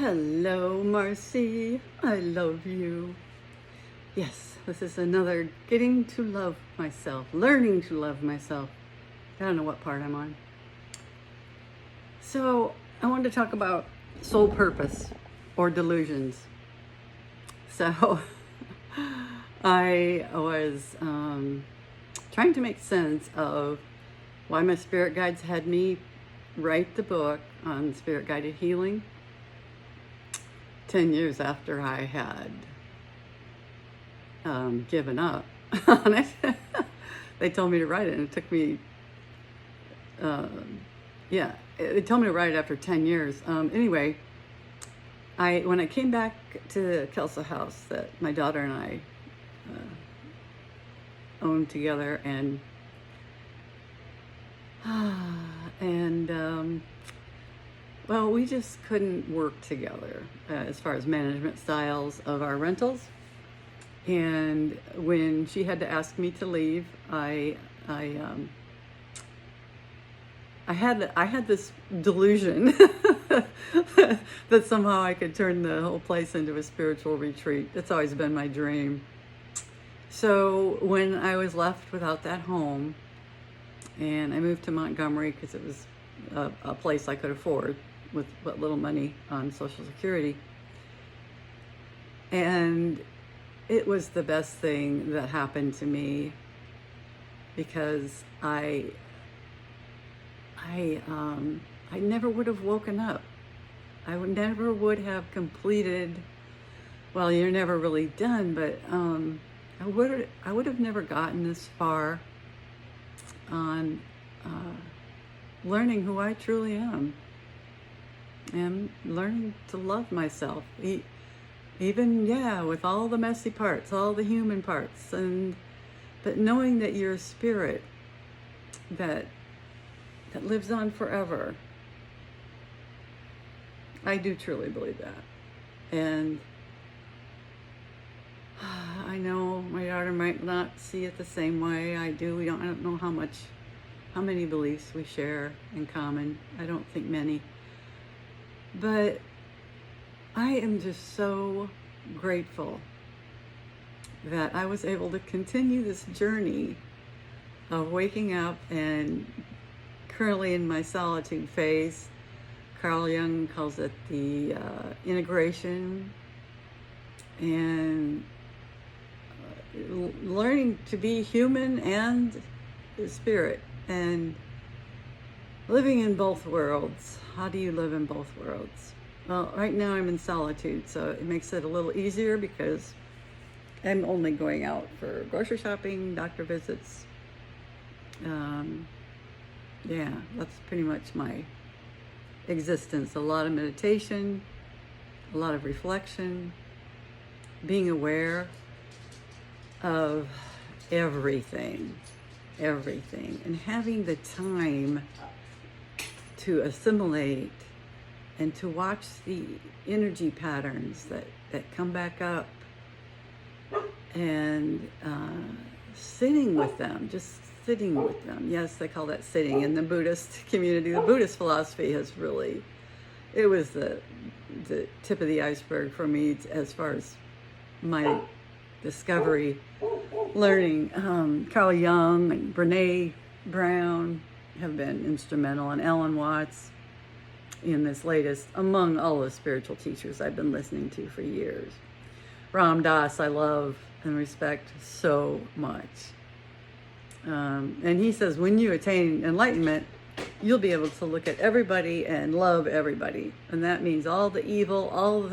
Hello, Marcy. I love you. Yes, this is another getting to love myself, learning to love myself. I don't know what part I'm on. So, I wanted to talk about soul purpose or delusions. So, I was trying to make sense of why my spirit guides had me write the book on spirit guided healing 10 years after I had given up on it. They told me to write it, and it took me, they told me to write it after 10 years. Anyway, when I came back to the Kelso house that my daughter and I owned together, well, we just couldn't work together as far as management styles of our rentals. And when she had to ask me to leave, I had this delusion that somehow I could turn the whole place into a spiritual retreat. It's always been my dream. So when I was left without that home, and I moved to Montgomery because it was a place I could afford with what little money on Social Security. And it was the best thing that happened to me because I never would have woken up. I never would have completed, well, you're never really done, but I would have never gotten this far on learning who I truly am and learning to love myself, even with all the messy parts, all the human parts, but knowing that you're a spirit that lives on forever. I do truly believe that. And I know my daughter might not see it the same way I do. I don't know how many beliefs we share in common. I don't think many. But I am just so grateful that I was able to continue this journey of waking up, and currently in my solitude phase. Carl Jung calls it the integration, and learning to be human and spirit, and living in both worlds. How do you live in both worlds? Well, right now I'm in solitude, so it makes it a little easier because I'm only going out for grocery shopping, doctor visits. That's pretty much my existence. A lot of meditation, a lot of reflection, being aware of everything, and having the time to assimilate and to watch the energy patterns that come back up, and sitting with them, just sitting with them. Yes, they call that sitting in the Buddhist community. The Buddhist philosophy has really, it was the tip of the iceberg for me as far as my discovery, learning. Carl Jung and Brene Brown have been instrumental, and Alan Watts in this latest, among all the spiritual teachers I've been listening to for years. Ram Dass I love and respect so much. And he says when you attain enlightenment, you'll be able to look at everybody and love everybody. And that means all the evil, all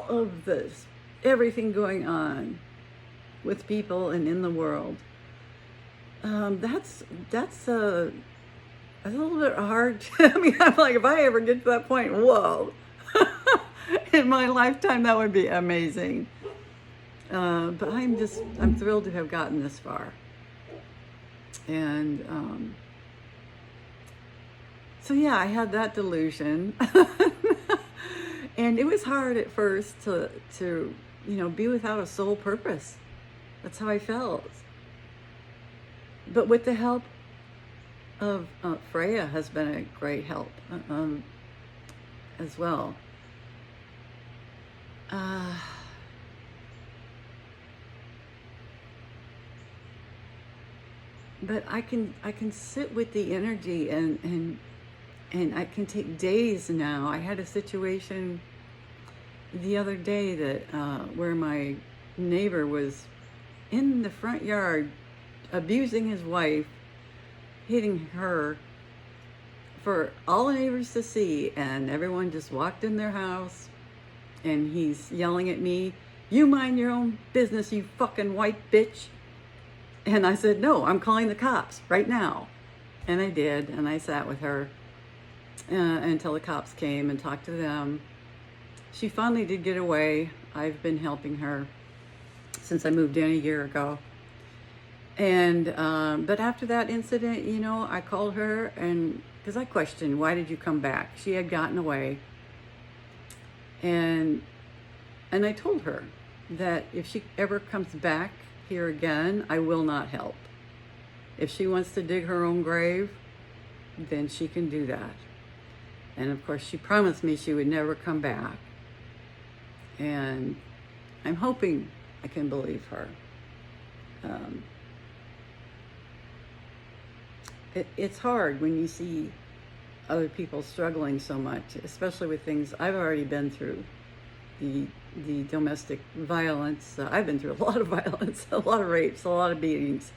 of this, everything going on with people and in the world. That's a little bit hard. I mean, I'm like, if I ever get to that point, whoa, in my lifetime, that would be amazing. But I'm thrilled to have gotten this far. And I had that delusion. And it was hard at first to be without a soul purpose. That's how I felt. But with the help of Freya has been a great help as well. Uh, but I can sit with the energy, and I can take days now. I had a situation the other day that where my neighbor was in the front yard abusing his wife, hitting her for all the neighbors to see, and everyone just walked in their house, and he's yelling at me, "You mind your own business, you fucking white bitch." And I said, "No, I'm calling the cops right now." And I did, and I sat with her until the cops came and talked to them. She finally did get away. I've been helping her since I moved in a year ago. And but after that incident, you know, I called her, and because I questioned, why did you come back? She had gotten away. And I told her that if she ever comes back here again, I will not help. If she wants to dig her own grave, then she can do that. And of course, she promised me she would never come back. And I'm hoping I can believe her. It's hard when you see other people struggling so much, especially with things I've already been through. The domestic violence. I've been through a lot of violence, a lot of rapes, a lot of beatings.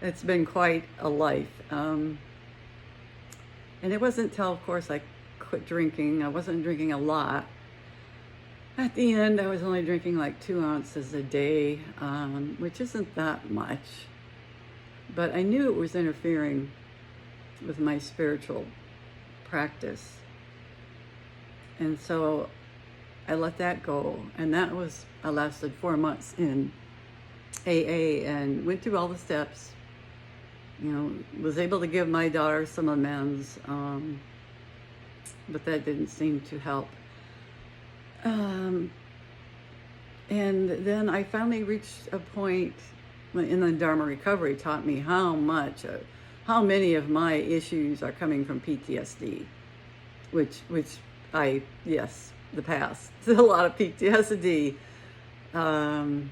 It's been quite a life. And it wasn't until, of course, I quit drinking. I wasn't drinking a lot. At the end, I was only drinking like 2 ounces a day, which isn't that much. But I knew it was interfering with my spiritual practice. And so I let that go. And that was, I lasted 4 months in AA and went through all the steps. You know, was able to give my daughter some amends, but that didn't seem to help. And then I finally reached a point in the Dharma recovery, taught me how many of my issues are coming from PTSD, which yes, the past, a lot of PTSD. And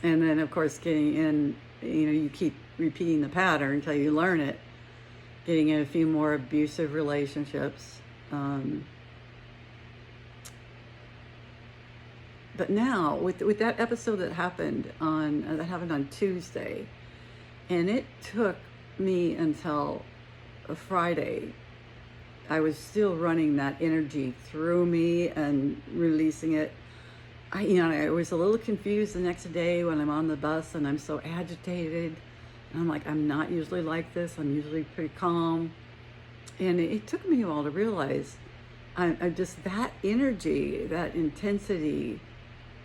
then of course getting in, you know, you keep repeating the pattern until you learn it, getting in a few more abusive relationships. But now with that episode that happened on Tuesday, and it took me until a Friday. I was still running that energy through me and releasing it. I was a little confused the next day when I'm on the bus and I'm so agitated. And I'm like, I'm not usually like this. I'm usually pretty calm. And it took me a while to realize I just that energy, that intensity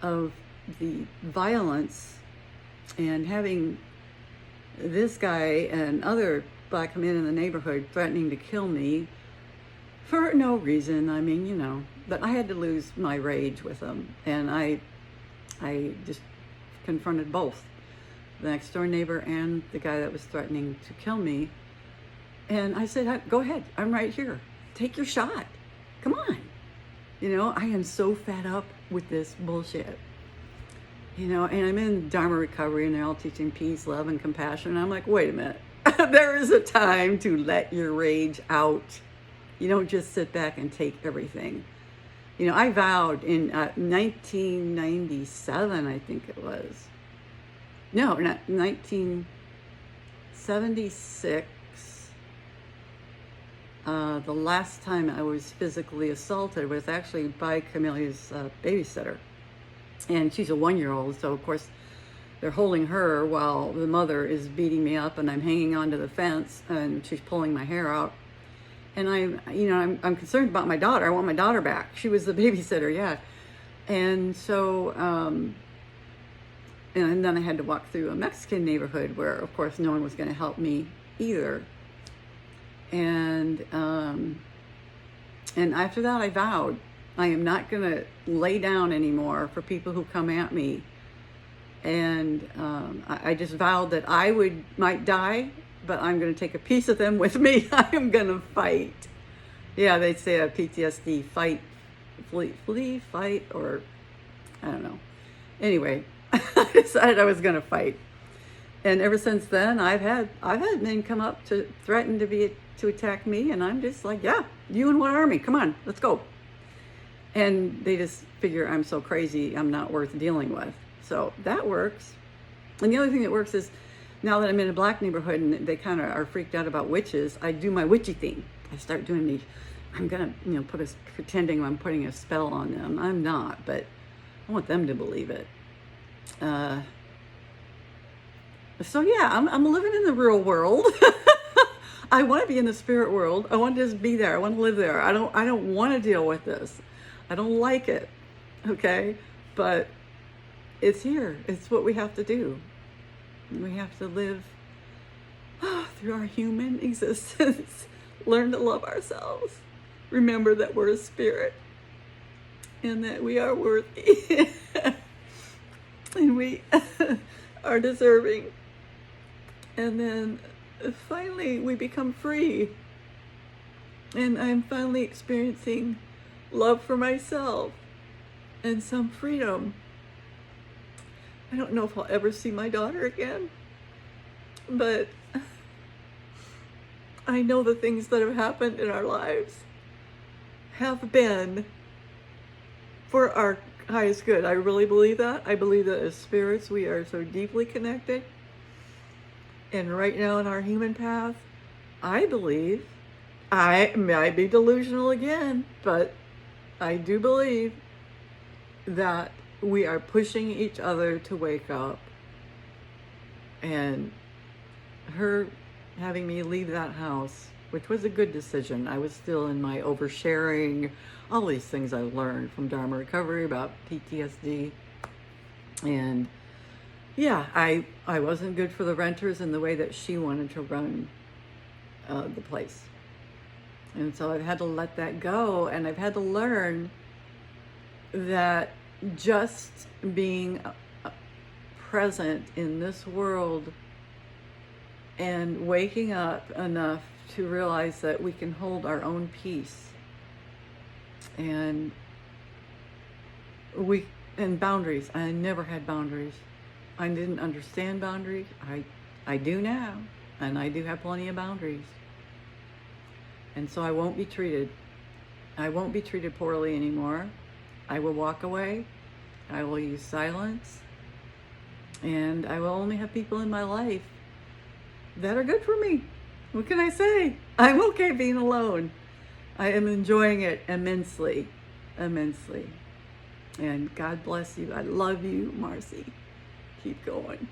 of the violence, and having this guy and other black men in the neighborhood threatening to kill me for no reason. I mean, you know, but I had to lose my rage with them, and I just confronted both the next door neighbor and the guy that was threatening to kill me. And I said, go ahead, I'm right here, take your shot, come on. You know, I am so fed up with this bullshit. You know, and I'm in Dharma recovery, and they're all teaching peace, love, and compassion. And I'm like, wait a minute. There is a time to let your rage out. You don't just sit back and take everything. You know, I vowed in 1997, I think it was. No, not 1976. The last time I was physically assaulted was actually by Camille's babysitter. And she's a 1-year-old, so of course they're holding her while the mother is beating me up, and I'm hanging onto the fence, and she's pulling my hair out. And I'm concerned about my daughter. I want my daughter back. She was the babysitter, yeah. And so, and then I had to walk through a Mexican neighborhood where, of course, no one was going to help me either. And after that, I vowed I am not going to lay down anymore for people who come at me. And I just vowed that I might die, but I'm going to take a piece of them with me. I am going to fight. Yeah, they say a PTSD, fight flee, fight, or I don't know. Anyway, I decided I was going to fight. And ever since then, I've had men come up to threaten to attack me, and I'm just like, yeah, you and one army, come on, let's go. And they just figure I'm so crazy, I'm not worth dealing with. So that works. And the other thing that works is, now that I'm in a black neighborhood and they kind of are freaked out about witches, I do my witchy thing. I start doing these. I'm gonna, pretending I'm putting a spell on them. I'm not, but I want them to believe it. So yeah, I'm living in the real world. I want to be in the spirit world. I want to just be there. I want to live there. I don't want to deal with this. I don't like it. Okay, but it's here. It's what we have to do. We have to live through our human existence. Learn to love ourselves. Remember that we're a spirit and that we are worthy and we are deserving. And then finally we become free. And I'm finally experiencing love for myself and some freedom. I don't know if I'll ever see my daughter again, but I know the things that have happened in our lives have been for our highest good. I really believe that. I believe that as spirits, we are so deeply connected. And right now in our human path, I believe, I might be delusional again, but I do believe that we are pushing each other to wake up. And her having me leave that house, which was a good decision. I was still in my oversharing, all these things I learned from Dharma recovery about PTSD. And yeah, I wasn't good for the renters in the way that she wanted to run the place. And so I've had to let that go, and I've had to learn that just being present in this world and waking up enough to realize that we can hold our own peace and boundaries. I never had boundaries. I didn't understand boundaries. I do now, and I do have plenty of boundaries. And so I won't be treated poorly anymore. I will walk away. I will use silence. And I will only have people in my life that are good for me. What can I say? I'm okay being alone. I am enjoying it immensely, immensely. And God bless you. I love you, Marcy. Keep going.